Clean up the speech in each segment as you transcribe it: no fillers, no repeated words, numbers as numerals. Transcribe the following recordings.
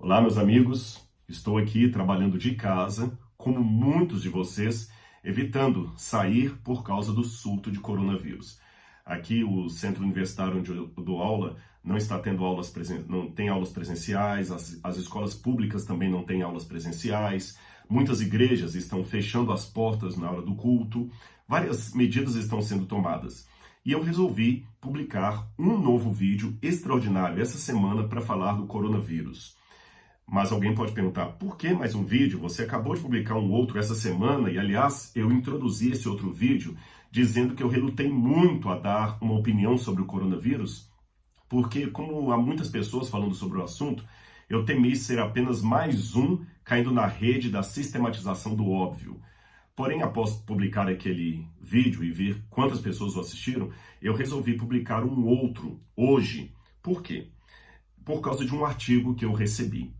Olá, meus amigos. Estou aqui trabalhando de casa, como muitos de vocês, evitando sair por causa do surto de coronavírus. Aqui, o centro universitário onde eu dou aula não está tendo não tem aulas presenciais, as escolas públicas também não têm aulas presenciais, muitas igrejas estão fechando as portas na hora do culto, várias medidas estão sendo tomadas. E eu resolvi publicar um novo vídeo extraordinário essa semana para falar do coronavírus. Mas alguém pode perguntar, por que mais um vídeo? Você acabou de publicar um outro essa semana e, aliás, eu introduzi esse outro vídeo dizendo que eu relutei muito a dar uma opinião sobre o coronavírus, porque, como há muitas pessoas falando sobre o assunto, eu temi ser apenas mais um caindo na rede da sistematização do óbvio. Porém, após publicar aquele vídeo e ver quantas pessoas o assistiram, eu resolvi publicar um outro hoje. Por quê? Por causa de um artigo que eu recebi.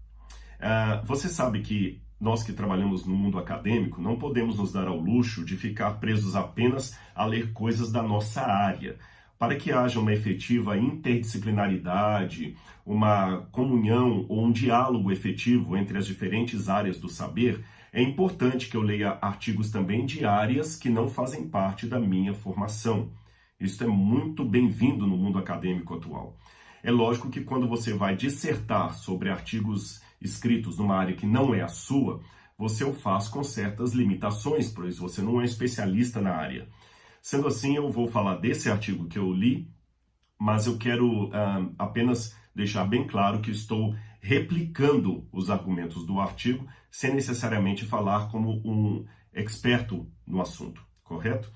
Você sabe que nós que trabalhamos no mundo acadêmico não podemos nos dar ao luxo de ficar presos apenas a ler coisas da nossa área. Para que haja uma efetiva interdisciplinaridade, uma comunhão ou um diálogo efetivo entre as diferentes áreas do saber, é importante que eu leia artigos também de áreas que não fazem parte da minha formação. Isso é muito bem-vindo no mundo acadêmico atual. É lógico que quando você vai dissertar sobre artigos escritos numa área que não é a sua, você o faz com certas limitações, pois você não é especialista na área. Sendo assim, eu vou falar desse artigo que eu li, mas eu quero apenas deixar bem claro que estou replicando os argumentos do artigo, sem necessariamente falar como um experto no assunto, correto?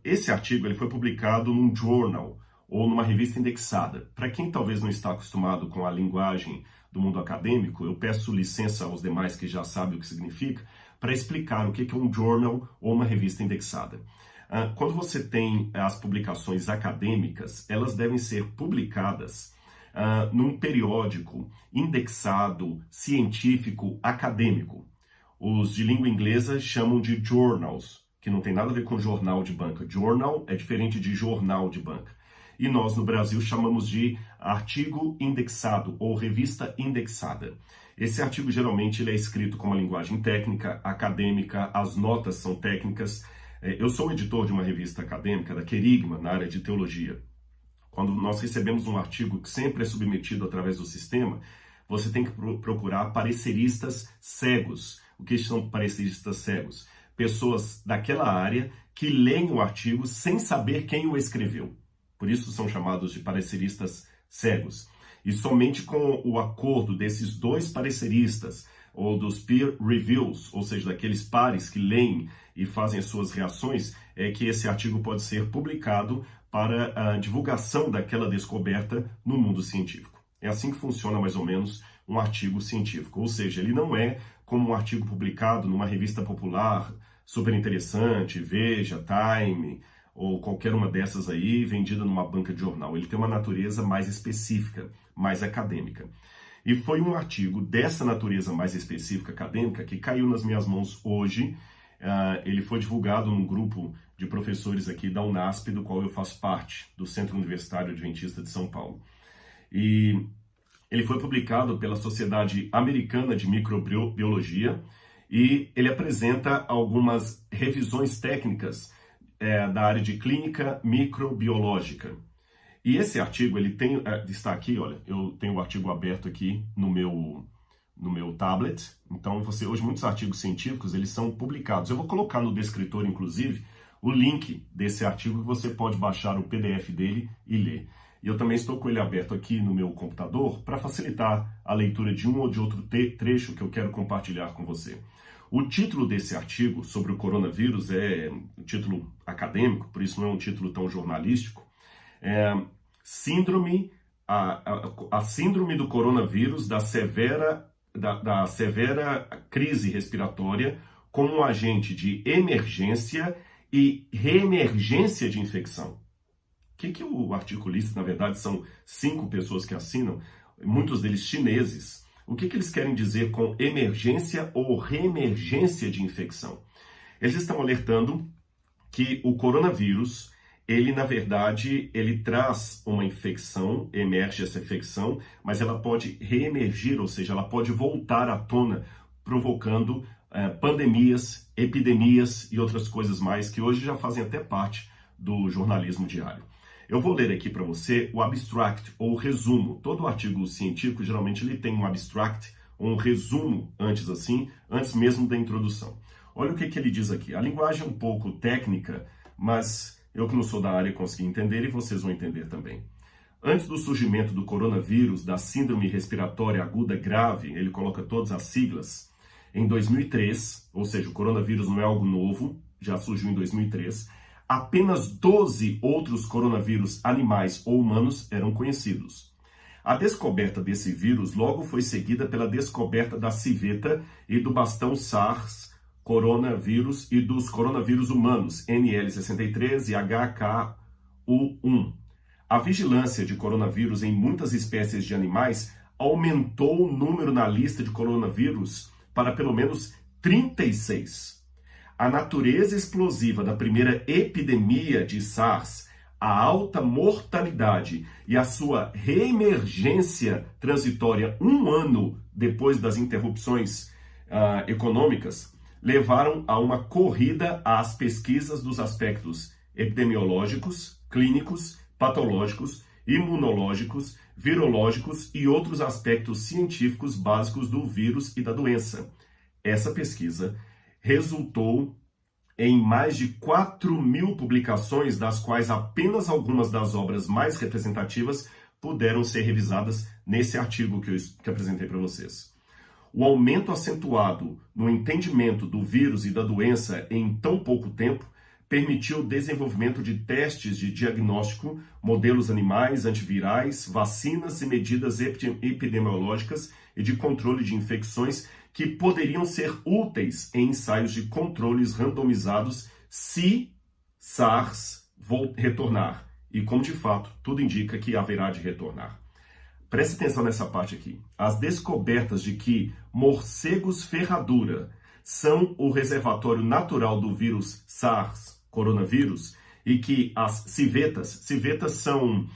Esse artigo ele foi publicado num journal, ou numa revista indexada. Para quem talvez não está acostumado com a linguagem do mundo acadêmico, eu peço licença aos demais que já sabem o que significa, para explicar o que é um journal ou uma revista indexada. Quando você tem as publicações acadêmicas, elas devem ser publicadas num periódico indexado, científico, acadêmico. Os de língua inglesa chamam de journals, que não tem nada a ver com jornal de banca. Journal é diferente de jornal de banca. E nós, no Brasil, chamamos de artigo indexado ou revista indexada. Esse artigo, geralmente, ele é escrito com uma linguagem técnica, acadêmica, as notas são técnicas. Eu sou editor de uma revista acadêmica, da Querigma, na área de teologia. Quando nós recebemos um artigo que sempre é submetido através do sistema, você tem que procurar pareceristas cegos. O que são pareceristas cegos? Pessoas daquela área que leem o artigo sem saber quem o escreveu. Por isso são chamados de pareceristas cegos. E somente com o acordo desses dois pareceristas, ou dos peer reviews, ou seja, daqueles pares que leem e fazem as suas reações, é que esse artigo pode ser publicado para a divulgação daquela descoberta no mundo científico. É assim que funciona mais ou menos um artigo científico. Ou seja, ele não é como um artigo publicado numa revista popular, super interessante, Veja, Time, ou qualquer uma dessas aí, vendida numa banca de jornal. Ele tem uma natureza mais específica, mais acadêmica. E foi um artigo dessa natureza mais específica, acadêmica, que caiu nas minhas mãos hoje. Ele foi divulgado num grupo de professores aqui da UNASP, do qual eu faço parte, do Centro Universitário Adventista de São Paulo. E ele foi publicado pela Sociedade Americana de Microbiologia e ele apresenta algumas revisões técnicas da área de clínica microbiológica. E esse artigo, ele está aqui, olha, eu tenho o artigo aberto aqui no meu tablet. Então, hoje muitos artigos científicos, eles são publicados. Eu vou colocar no descritor, inclusive, o link desse artigo que você pode baixar o PDF dele e ler. E eu também estou com ele aberto aqui no meu computador para facilitar a leitura de um ou de outro trecho que eu quero compartilhar com você. O título desse artigo sobre o coronavírus é um título acadêmico, por isso não é um título tão jornalístico. A síndrome do coronavírus da severa crise respiratória como um agente de emergência e reemergência de infecção. O que o articulista, na verdade, são 5 pessoas que assinam, muitos deles chineses. O que eles querem dizer com emergência ou reemergência de infecção? Eles estão alertando que o coronavírus ele, na verdade, ele traz uma infecção, emerge essa infecção, mas ela pode reemergir, ou seja, ela pode voltar à tona, provocando pandemias, epidemias e outras coisas mais que hoje já fazem até parte do jornalismo diário. Eu vou ler aqui para você o abstract, ou resumo. Todo artigo científico, geralmente, ele tem um abstract, ou um resumo antes mesmo da introdução. Olha o que ele diz aqui. A linguagem é um pouco técnica, mas eu que não sou da área consegui entender e vocês vão entender também. Antes do surgimento do coronavírus, da síndrome respiratória aguda grave, ele coloca todas as siglas, em 2003, ou seja, o coronavírus não é algo novo, já surgiu em 2003, apenas 12 outros coronavírus animais ou humanos eram conhecidos. A descoberta desse vírus logo foi seguida pela descoberta da civeta e do bastão SARS coronavírus e dos coronavírus humanos, NL63 e HKU1. A vigilância de coronavírus em muitas espécies de animais aumentou o número na lista de coronavírus para pelo menos 36. A natureza explosiva da primeira epidemia de SARS, a alta mortalidade e a sua reemergência transitória um ano depois das interrupções econômicas, levaram a uma corrida às pesquisas dos aspectos epidemiológicos, clínicos, patológicos, imunológicos, virológicos e outros aspectos científicos básicos do vírus e da doença. Essa pesquisa resultou em mais de 4.000 publicações, das quais apenas algumas das obras mais representativas puderam ser revisadas nesse artigo que apresentei para vocês. O aumento acentuado no entendimento do vírus e da doença em tão pouco tempo permitiu o desenvolvimento de testes de diagnóstico, modelos animais, antivirais, vacinas e medidas epidemiológicas e de controle de infecções que poderiam ser úteis em ensaios de controles randomizados se SARS retornar. E como de fato tudo indica que haverá de retornar. Preste atenção nessa parte aqui. As descobertas de que morcegos ferradura são o reservatório natural do vírus SARS, coronavírus, e que as civetas são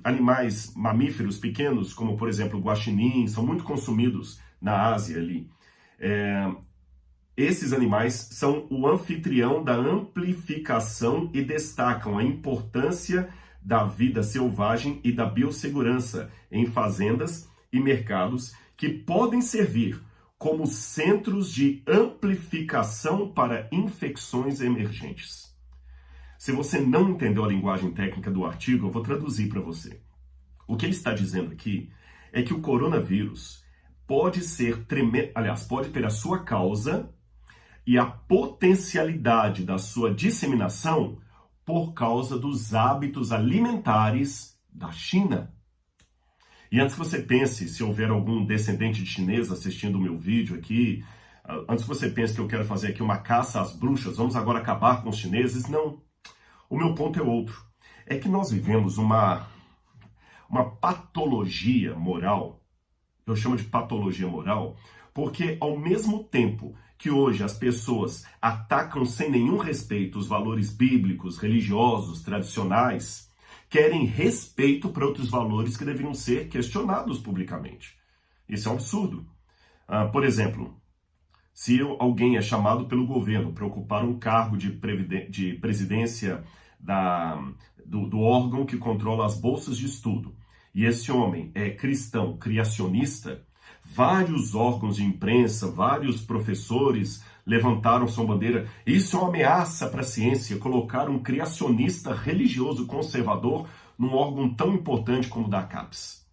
animais mamíferos pequenos, como por exemplo o guaxinim, são muito consumidos na Ásia ali. Esses animais são o anfitrião da amplificação e destacam a importância da vida selvagem e da biossegurança em fazendas e mercados que podem servir como centros de amplificação para infecções emergentes. Se você não entendeu a linguagem técnica do artigo, eu vou traduzir para você. O que ele está dizendo aqui é que o coronavírus pode pode ter a sua causa e a potencialidade da sua disseminação por causa dos hábitos alimentares da China. E antes que você pense, se houver algum descendente de chinês assistindo o meu vídeo aqui, antes que você pense que eu quero fazer aqui uma caça às bruxas, vamos agora acabar com os chineses, não. O meu ponto é outro. É que nós vivemos uma patologia moral. Eu chamo de patologia moral, porque ao mesmo tempo que hoje as pessoas atacam sem nenhum respeito os valores bíblicos, religiosos, tradicionais, querem respeito para outros valores que deveriam ser questionados publicamente. Isso é um absurdo. Por exemplo, se alguém é chamado pelo governo para ocupar um cargo de presidência do órgão que controla as bolsas de estudo, e esse homem é cristão, criacionista, vários órgãos de imprensa, vários professores levantaram sua bandeira. Isso é uma ameaça para a ciência, colocar um criacionista religioso conservador num órgão tão importante como o da CAPES.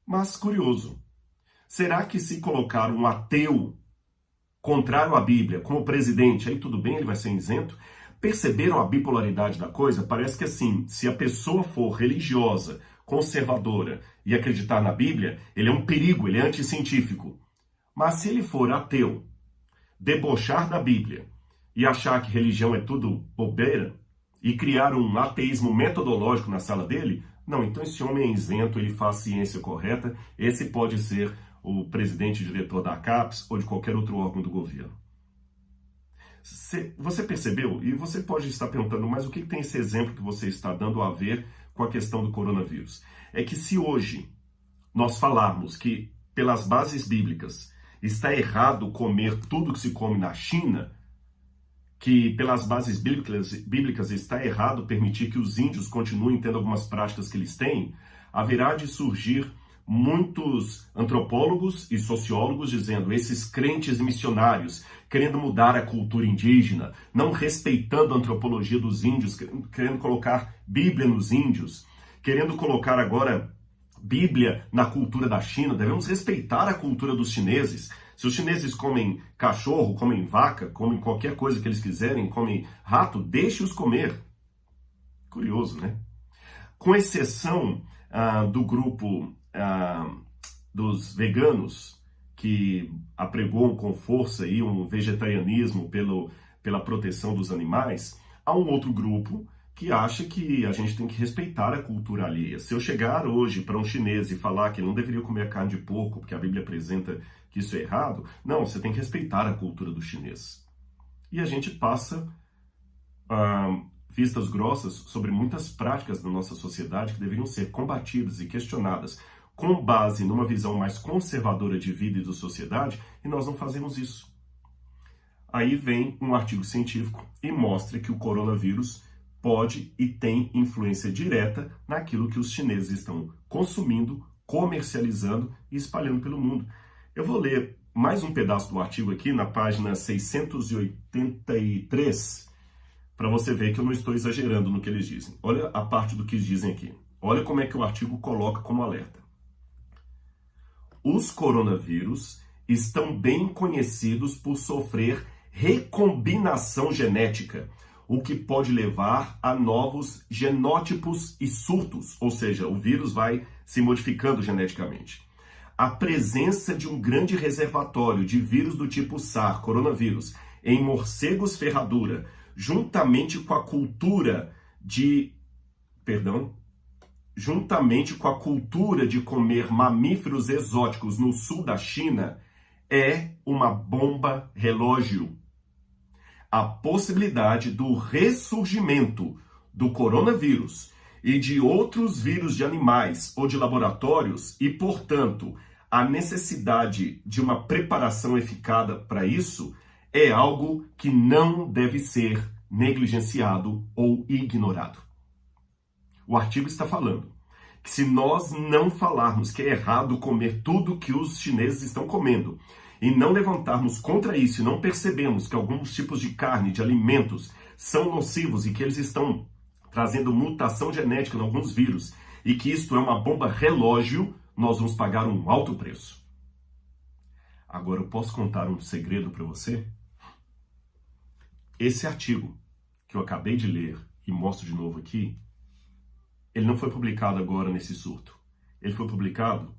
Mas, curioso, será que se colocar um ateu contrário à Bíblia como presidente, aí tudo bem, ele vai ser isento? Perceberam a bipolaridade da coisa? Parece que assim, se a pessoa for religiosa, conservadora e acreditar na Bíblia, ele é um perigo, ele é anticientífico. Mas se ele for ateu, debochar da Bíblia e achar que religião é tudo bobeira e criar um ateísmo metodológico na sala dele, não, então esse homem é isento, ele faz ciência correta, esse pode ser o presidente e diretor da CAPES ou de qualquer outro órgão do governo. Você percebeu? E você pode estar perguntando, mas o que tem esse exemplo que você está dando a ver com a questão do coronavírus? É que se hoje nós falarmos que, pelas bases bíblicas, está errado comer tudo que se come na China, que pelas bases bíblicas está errado permitir que os índios continuem tendo algumas práticas que eles têm, haverá de surgir muitos antropólogos e sociólogos dizendo, esses crentes missionários querendo mudar a cultura indígena, não respeitando a antropologia dos índios, querendo colocar Bíblia nos índios, querendo colocar agora Bíblia na cultura da China. Devemos respeitar a cultura dos chineses. Se os chineses comem cachorro, comem vaca, comem qualquer coisa que eles quiserem, comem rato, deixe-os comer. Curioso, né? Com exceção do grupo dos veganos, que apregoam com força aí um vegetarianismo pela proteção dos animais, há um outro grupo que acha que a gente tem que respeitar a cultura alheia. Se eu chegar hoje para um chinês e falar que ele não deveria comer carne de porco, porque a Bíblia apresenta que isso é errado, não, você tem que respeitar a cultura do chinês. E a gente passa vistas grossas sobre muitas práticas da nossa sociedade que deveriam ser combatidas e questionadas com base numa visão mais conservadora de vida e de sociedade, e nós não fazemos isso. Aí vem um artigo científico e mostra que o coronavírus pode e tem influência direta naquilo que os chineses estão consumindo, comercializando e espalhando pelo mundo. Eu vou ler mais um pedaço do artigo aqui na página 683, para você ver que eu não estou exagerando no que eles dizem. Olha a parte do que eles dizem aqui. Olha como é que o artigo coloca como alerta. Os coronavírus estão bem conhecidos por sofrer recombinação genética, o que pode levar a novos genótipos e surtos, ou seja, o vírus vai se modificando geneticamente. A presença de um grande reservatório de vírus do tipo SARS, coronavírus, em morcegos ferradura, juntamente com a cultura de comer mamíferos exóticos no sul da China, é uma bomba relógio. A possibilidade do ressurgimento do coronavírus e de outros vírus de animais ou de laboratórios e, portanto, a necessidade de uma preparação eficaz para isso é algo que não deve ser negligenciado ou ignorado. O artigo está falando que se nós não falarmos que é errado comer tudo que os chineses estão comendo e não levantarmos contra isso e não percebemos que alguns tipos de carne, de alimentos, são nocivos e que eles estão trazendo mutação genética em alguns vírus e que isto é uma bomba relógio, nós vamos pagar um alto preço. Agora eu posso contar um segredo para você? Esse artigo que eu acabei de ler e mostro de novo aqui, ele não foi publicado agora nesse surto. Ele foi publicado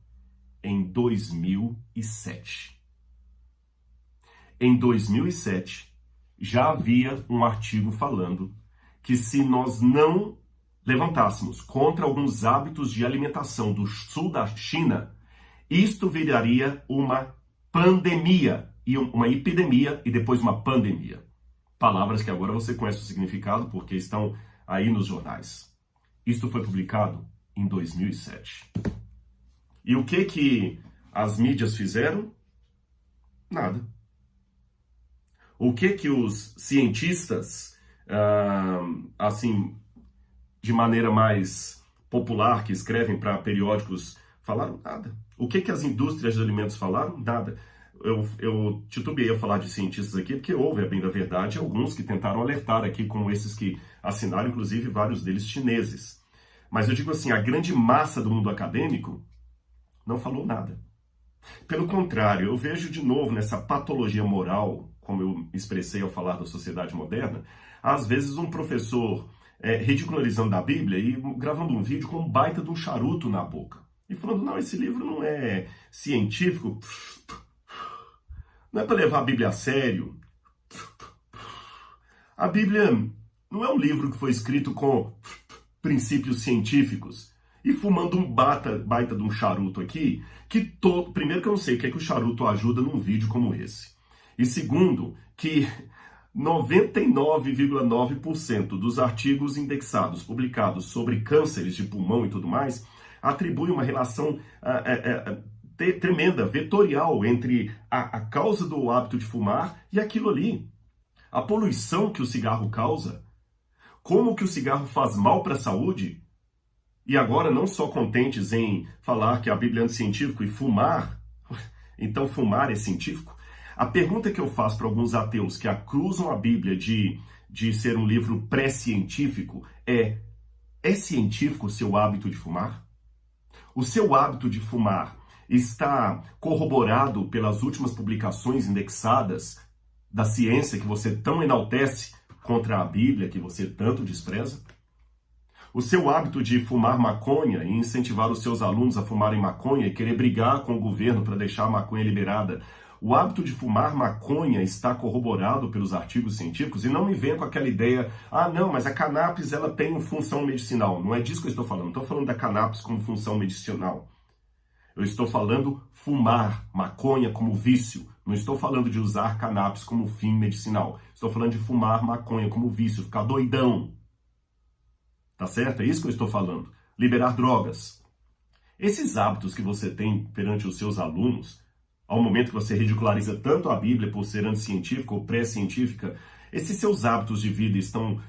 em 2007. Em 2007, já havia um artigo falando que se nós não levantássemos contra alguns hábitos de alimentação do sul da China, isto viraria uma pandemia, e uma epidemia e depois uma pandemia. Palavras que agora você conhece o significado porque estão aí nos jornais. Isto foi publicado em 2007. E o que as mídias fizeram? Nada. O que os cientistas, assim, de maneira mais popular, que escrevem para periódicos, falaram? Nada. O que as indústrias de alimentos falaram? Nada. Eu titubeei a falar de cientistas aqui, porque houve, a bem da verdade, alguns que tentaram alertar aqui, como esses que assinaram, inclusive vários deles chineses. Mas eu digo assim, a grande massa do mundo acadêmico não falou nada. Pelo contrário, eu vejo de novo nessa patologia moral, como eu expressei ao falar da sociedade moderna, às vezes um professor ridicularizando a Bíblia e gravando um vídeo com um baita de um charuto na boca. E falando, não, esse livro não é científico, não é para levar a Bíblia a sério. A Bíblia não é um livro que foi escrito com princípios científicos. E fumando um baita de um charuto aqui, primeiro que eu não sei o que é que o charuto ajuda num vídeo como esse. E segundo, que 99,9% dos artigos indexados, publicados sobre cânceres de pulmão e tudo mais, atribui uma relação tremenda, vetorial, entre a causa do hábito de fumar e aquilo ali. A poluição que o cigarro causa, como que o cigarro faz mal para a saúde. E agora, não só contentes em falar que a Bíblia é anticientífico e fumar, então fumar é científico? A pergunta que eu faço para alguns ateus que acusam a Bíblia de ser um livro pré-científico é científico o seu hábito de fumar? O seu hábito de fumar está corroborado pelas últimas publicações indexadas da ciência que você tão enaltece contra a Bíblia, que você tanto despreza? O seu hábito de fumar maconha e incentivar os seus alunos a fumarem maconha e querer brigar com o governo para deixar a maconha liberada, o hábito de fumar maconha está corroborado pelos artigos científicos? E não me venha com aquela ideia, não, mas a cannabis ela tem função medicinal. Não é disso que eu estou falando. Não estou falando da cannabis como função medicinal. Eu estou falando fumar maconha como vício. Não estou falando de usar cannabis como fim medicinal. Estou falando de fumar maconha como vício, ficar doidão. Tá certo? É isso que eu estou falando. Liberar drogas. Esses hábitos que você tem perante os seus alunos, ao momento que você ridiculariza tanto a Bíblia por ser anticientífica ou pré-científica, esses seus hábitos de vida estão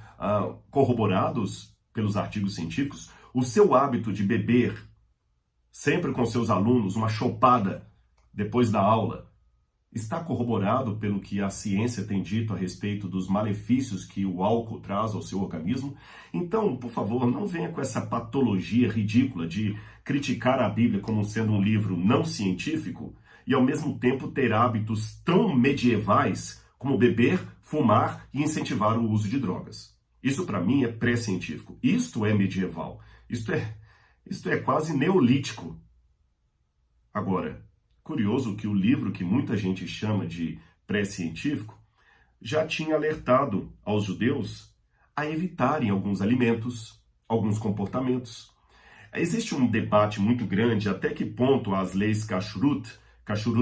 corroborados pelos artigos científicos? O seu hábito de beber sempre com seus alunos uma chopada depois da aula está corroborado pelo que a ciência tem dito a respeito dos malefícios que o álcool traz ao seu organismo? Então, por favor, não venha com essa patologia ridícula de criticar a Bíblia como sendo um livro não científico e, ao mesmo tempo, ter hábitos tão medievais como beber, fumar e incentivar o uso de drogas. Isso, para mim, é pré-científico. Isto é medieval. Isto é quase neolítico. Agora, curioso que o livro que muita gente chama de pré-científico já tinha alertado aos judeus a evitarem alguns alimentos, alguns comportamentos. Existe um debate muito grande até que ponto as leis kashrut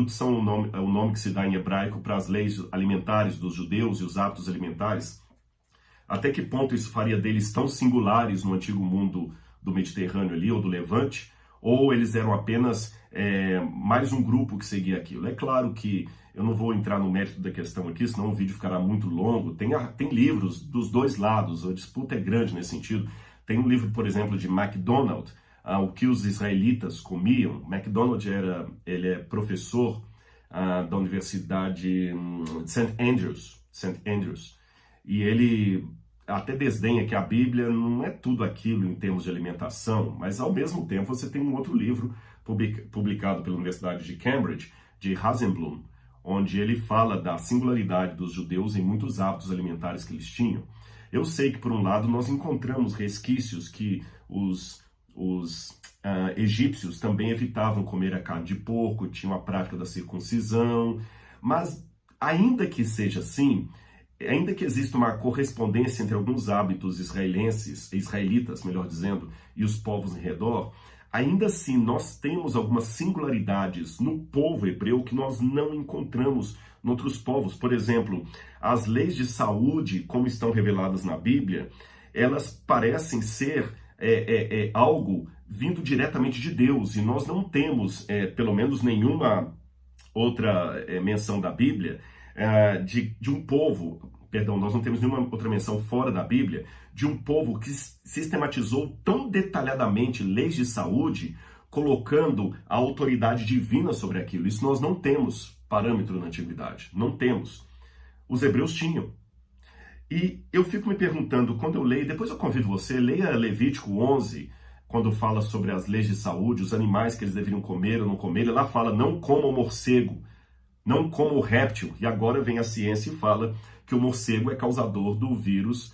são o nome que se dá em hebraico para as leis alimentares dos judeus e os hábitos alimentares. Até que ponto isso faria deles tão singulares no antigo mundo do Mediterrâneo ali, ou do Levante, ou eles eram apenas mais um grupo que seguia aquilo. É claro que eu não vou entrar no mérito da questão aqui, senão o vídeo ficará muito longo. Tem livros dos dois lados, a disputa é grande nesse sentido. Tem um livro, por exemplo, de MacDonald, o que os israelitas comiam. MacDonald ele é professor da Universidade de St. Andrews, e ele até desdenha que a Bíblia não é tudo aquilo em termos de alimentação, mas ao mesmo tempo você tem um outro livro publicado pela Universidade de Cambridge, de Hasenblum, onde ele fala da singularidade dos judeus em muitos hábitos alimentares que eles tinham. Eu sei que, por um lado, nós encontramos resquícios que os egípcios também evitavam comer a carne de porco, tinham a prática da circuncisão, mas ainda que seja assim, ainda que exista uma correspondência entre alguns hábitos israelitas, melhor dizendo, e os povos em redor, ainda assim nós temos algumas singularidades no povo hebreu que nós não encontramos em outros povos. Por exemplo, as leis de saúde, como estão reveladas na Bíblia, elas parecem ser algo vindo diretamente de Deus, e nós não temos, pelo menos, nenhuma outra menção da Bíblia de um povo, perdão, nós não temos nenhuma outra menção fora da Bíblia, de um povo que sistematizou tão detalhadamente leis de saúde, colocando a autoridade divina sobre aquilo. Isso nós não temos parâmetro na antiguidade, não temos. Os hebreus tinham. E eu fico me perguntando, quando eu leio, depois eu convido você, leia Levítico 11, quando fala sobre as leis de saúde, os animais que eles deveriam comer ou não comer, ele lá fala, não coma o morcego, não coma o réptil. E agora vem a ciência e fala que o morcego é causador do vírus,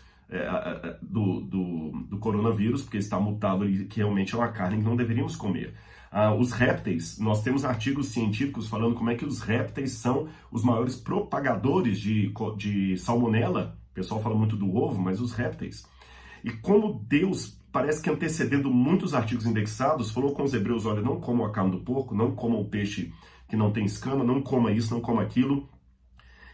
do coronavírus, porque está mutado e que realmente é uma carne que não deveríamos comer. Os répteis, nós temos artigos científicos falando como é que os répteis são os maiores propagadores de salmonela. O pessoal fala muito do ovo, mas os répteis. E como Deus, parece que antecedendo muitos artigos indexados, falou com os hebreus, olha, não comam a carne do porco, não comam o peixe que não tem escama, não coma isso, não coma aquilo.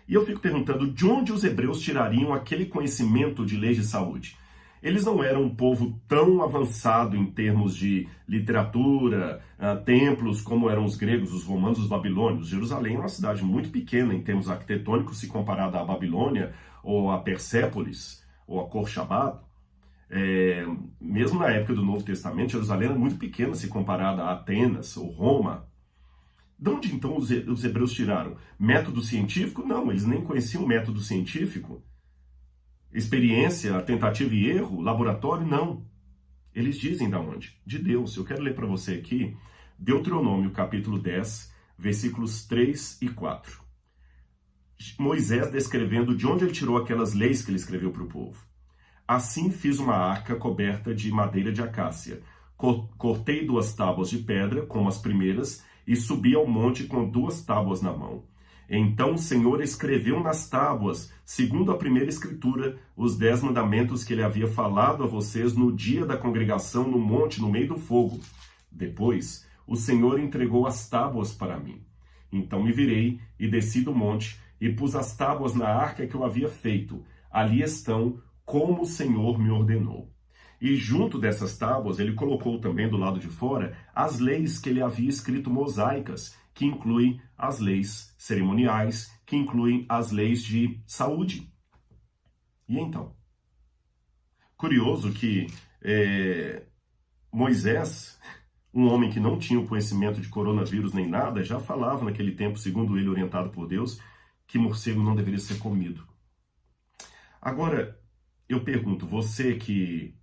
E eu fico perguntando de onde os hebreus tirariam aquele conhecimento de leis de saúde. Eles não eram um povo tão avançado em termos de literatura, templos, como eram os gregos, os romanos, os babilônios. Jerusalém é uma cidade muito pequena em termos arquitetônicos, se comparada à Babilônia, ou a Persépolis, ou a Corchabad. Mesmo na época do Novo Testamento, Jerusalém era muito pequena se comparada a Atenas ou Roma. De onde então os hebreus tiraram? Método científico? Não, eles nem conheciam o método científico. Experiência, tentativa e erro, laboratório? Não. Eles dizem de onde? De Deus. Eu quero ler para você aqui Deuteronômio capítulo 10, versículos 3 e 4. Moisés descrevendo de onde ele tirou aquelas leis que ele escreveu para o povo. Assim fiz uma arca coberta de madeira de acácia. Cortei 2 tábuas de pedra, como as primeiras, e subi ao monte com 2 tábuas na mão. Então o Senhor escreveu nas tábuas, segundo a primeira escritura, os 10 mandamentos que ele havia falado a vocês no dia da congregação no monte, no meio do fogo. Depois, o Senhor entregou as tábuas para mim. Então me virei e desci do monte e pus as tábuas na arca que eu havia feito. Ali estão, como o Senhor me ordenou. E junto dessas tábuas, ele colocou também do lado de fora as leis que ele havia escrito mosaicas, que incluem as leis cerimoniais, que incluem as leis de saúde. E então? Curioso que Moisés, um homem que não tinha o conhecimento de coronavírus nem nada, já falava naquele tempo, segundo ele, orientado por Deus, que morcego não deveria ser comido. Agora, eu pergunto, você que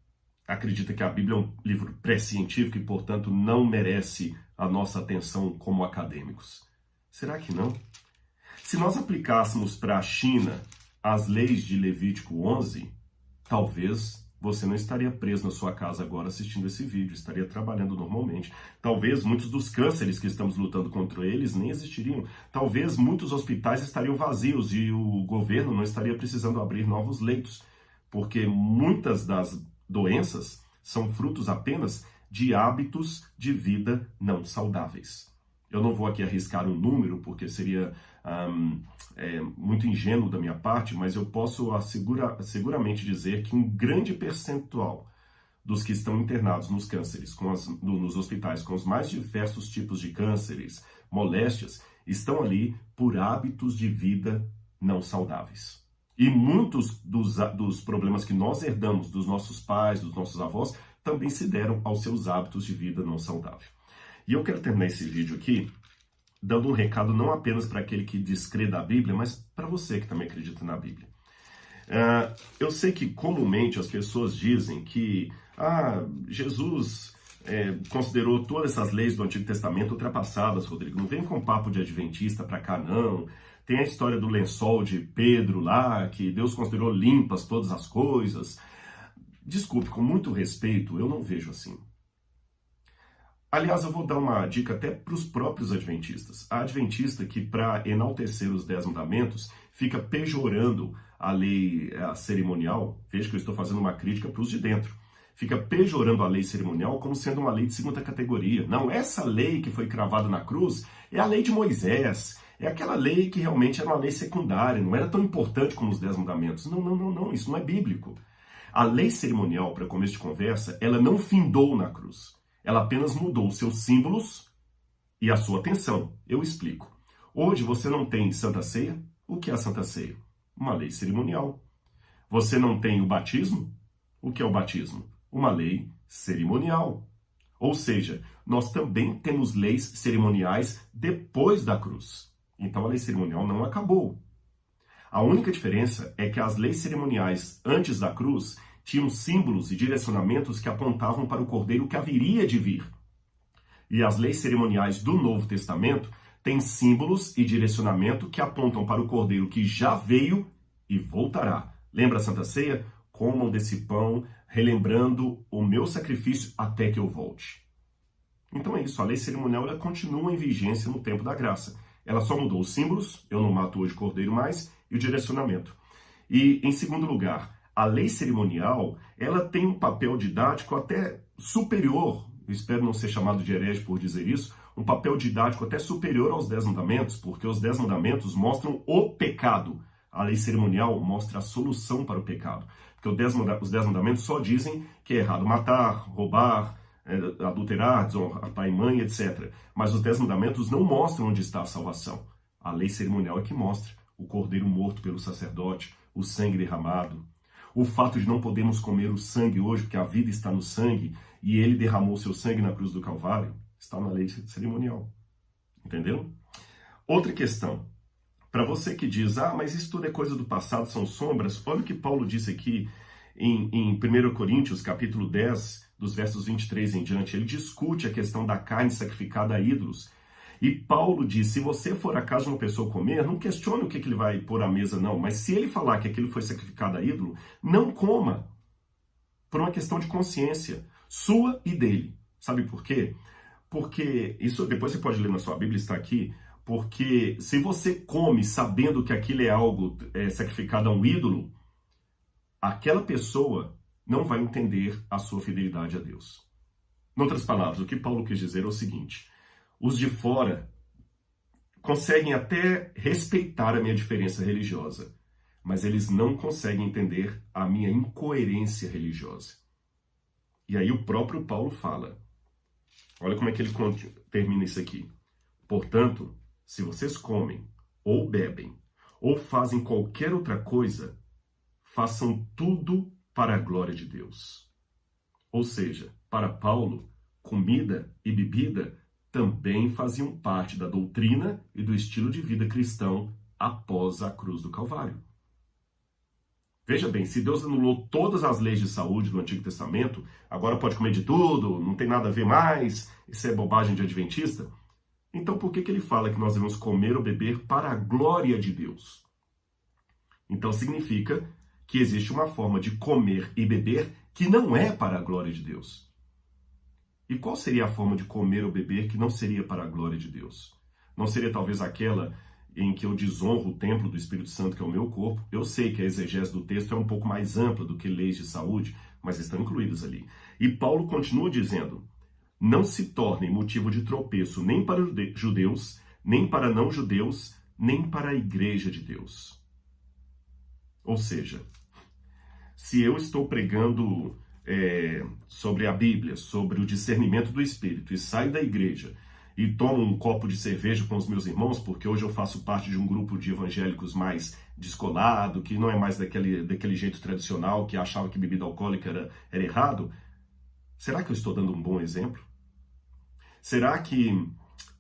acredita que a Bíblia é um livro pré-científico e, portanto, não merece a nossa atenção como acadêmicos. Será que não? Se nós aplicássemos para a China as leis de Levítico 11, talvez você não estaria preso na sua casa agora assistindo esse vídeo, estaria trabalhando normalmente. Talvez muitos dos cânceres que estamos lutando contra eles nem existiriam. Talvez muitos hospitais estariam vazios e o governo não estaria precisando abrir novos leitos, porque muitas das doenças são frutos apenas de hábitos de vida não saudáveis. Eu não vou aqui arriscar um número, porque seria muito ingênuo da minha parte, mas eu posso seguramente dizer que um grande percentual dos que estão internados nos cânceres, nos hospitais com os mais diversos tipos de cânceres, moléstias, estão ali por hábitos de vida não saudáveis. E muitos dos problemas que nós herdamos dos nossos pais, dos nossos avós, também se deram aos seus hábitos de vida não saudável. E eu quero terminar esse vídeo aqui dando um recado não apenas para aquele que descrê da Bíblia, mas para você que também acredita na Bíblia. Eu sei que comumente as pessoas dizem que Jesus considerou todas essas leis do Antigo Testamento ultrapassadas, Rodrigo. Não vem com papo de adventista para cá, não. Tem a história do lençol de Pedro lá, que Deus considerou limpas todas as coisas. Desculpe, com muito respeito, eu não vejo assim. Aliás, eu vou dar uma dica até para os próprios adventistas. A adventista que, para enaltecer os 10 mandamentos, fica pejorando a lei cerimonial. Veja que eu estou fazendo uma crítica para os de dentro. Fica pejorando a lei cerimonial como sendo uma lei de 2ª categoria. Não, essa lei que foi cravada na cruz é a lei de Moisés. É aquela lei que realmente era uma lei secundária, não era tão importante como os 10 mandamentos. Não, isso não é bíblico. A lei cerimonial, para começo de conversa, ela não findou na cruz. Ela apenas mudou os seus símbolos e a sua atenção. Eu explico. Hoje você não tem Santa Ceia. O que é a Santa Ceia? Uma lei cerimonial. Você não tem o batismo? O que é o batismo? Uma lei cerimonial. Ou seja, nós também temos leis cerimoniais depois da cruz. Então a lei cerimonial não acabou. A única diferença é que as leis cerimoniais antes da cruz tinham símbolos e direcionamentos que apontavam para o Cordeiro que haveria de vir. E as leis cerimoniais do Novo Testamento têm símbolos e direcionamento que apontam para o Cordeiro que já veio e voltará. Lembra a Santa Ceia? Comam desse pão, relembrando o meu sacrifício até que eu volte. Então é isso, a lei cerimonial ela continua em vigência no tempo da graça. Ela só mudou os símbolos, eu não mato hoje cordeiro mais, e o direcionamento. E, em segundo lugar, a lei cerimonial, ela tem um papel didático até superior, eu espero não ser chamado de herege por dizer isso, um papel didático até superior aos 10 mandamentos, porque os 10 mandamentos mostram o pecado. A lei cerimonial mostra a solução para o pecado. Porque os 10 mandamentos só dizem que é errado matar, roubar, adulterar, desonrar pai e mãe, etc. Mas os 10 mandamentos não mostram onde está a salvação. A lei cerimonial é que mostra o cordeiro morto pelo sacerdote, o sangue derramado. O fato de não podermos comer o sangue hoje, porque a vida está no sangue, e ele derramou seu sangue na cruz do Calvário, está na lei cerimonial. Entendeu? Outra questão. Para você que diz, mas isso tudo é coisa do passado, são sombras, olha o que Paulo disse aqui em 1 Coríntios, capítulo 10, dos versos 23 em diante. Ele discute a questão da carne sacrificada a ídolos. E Paulo diz, se você for à casa de uma pessoa comer, não questione o que ele vai pôr à mesa, não. Mas se ele falar que aquilo foi sacrificado a ídolo, não coma. Por uma questão de consciência, sua e dele. Sabe por quê? Porque, isso depois você pode ler na sua Bíblia, está aqui, porque se você come sabendo que aquilo é algo sacrificado a um ídolo, aquela pessoa não vai entender a sua fidelidade a Deus. Em outras palavras, o que Paulo quis dizer é o seguinte: os de fora conseguem até respeitar a minha diferença religiosa, mas eles não conseguem entender a minha incoerência religiosa. E aí o próprio Paulo fala, olha como é que ele termina isso aqui. Portanto, se vocês comem, ou bebem, ou fazem qualquer outra coisa, façam tudo para a glória de Deus. Ou seja, para Paulo, comida e bebida também faziam parte da doutrina e do estilo de vida cristão após a cruz do Calvário. Veja bem, se Deus anulou todas as leis de saúde do Antigo Testamento, agora pode comer de tudo, não tem nada a ver mais, isso é bobagem de adventista, então por que ele fala que nós devemos comer ou beber para a glória de Deus? Então significa que existe uma forma de comer e beber que não é para a glória de Deus. E qual seria a forma de comer ou beber que não seria para a glória de Deus? Não seria talvez aquela em que eu desonro o templo do Espírito Santo, que é o meu corpo? Eu sei que a exegese do texto é um pouco mais ampla do que leis de saúde, mas estão incluídas ali. E Paulo continua dizendo, não se tornem motivo de tropeço nem para judeus, nem para não-judeus, nem para a igreja de Deus. Ou seja, se eu estou pregando sobre a Bíblia, sobre o discernimento do Espírito, e saio da igreja e tomo um copo de cerveja com os meus irmãos, porque hoje eu faço parte de um grupo de evangélicos mais descolado, que não é mais daquele jeito tradicional, que achava que bebida alcoólica era errado, será que eu estou dando um bom exemplo? Será que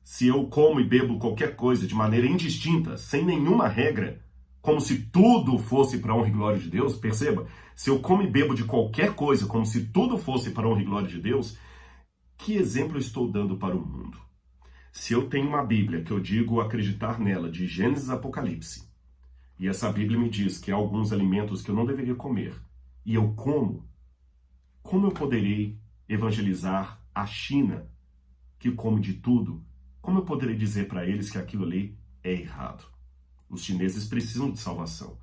se eu como e bebo qualquer coisa de maneira indistinta, sem nenhuma regra, como se tudo fosse para a honra e glória de Deus, perceba, se eu como e bebo de qualquer coisa, como se tudo fosse para a honra e glória de Deus, que exemplo eu estou dando para o mundo? Se eu tenho uma Bíblia que eu digo acreditar nela, de Gênesis a Apocalipse, e essa Bíblia me diz que há alguns alimentos que eu não deveria comer, e eu como eu poderei evangelizar a China, que come de tudo? Como eu poderei dizer para eles que aquilo ali é errado? Os chineses precisam de salvação.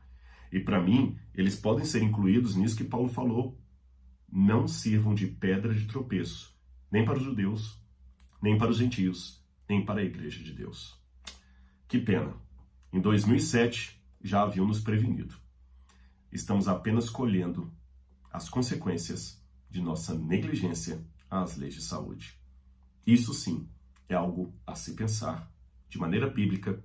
E para mim, eles podem ser incluídos nisso que Paulo falou. Não sirvam de pedra de tropeço, nem para os judeus, nem para os gentios, nem para a igreja de Deus. Que pena. Em 2007, já haviam nos prevenido. Estamos apenas colhendo as consequências de nossa negligência às leis de saúde. Isso sim é algo a se pensar de maneira bíblica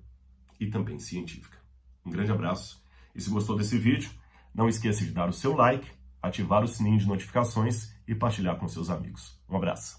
e também científica. Um grande abraço e se gostou desse vídeo, não esqueça de dar o seu like, ativar o sininho de notificações e partilhar com seus amigos. Um abraço.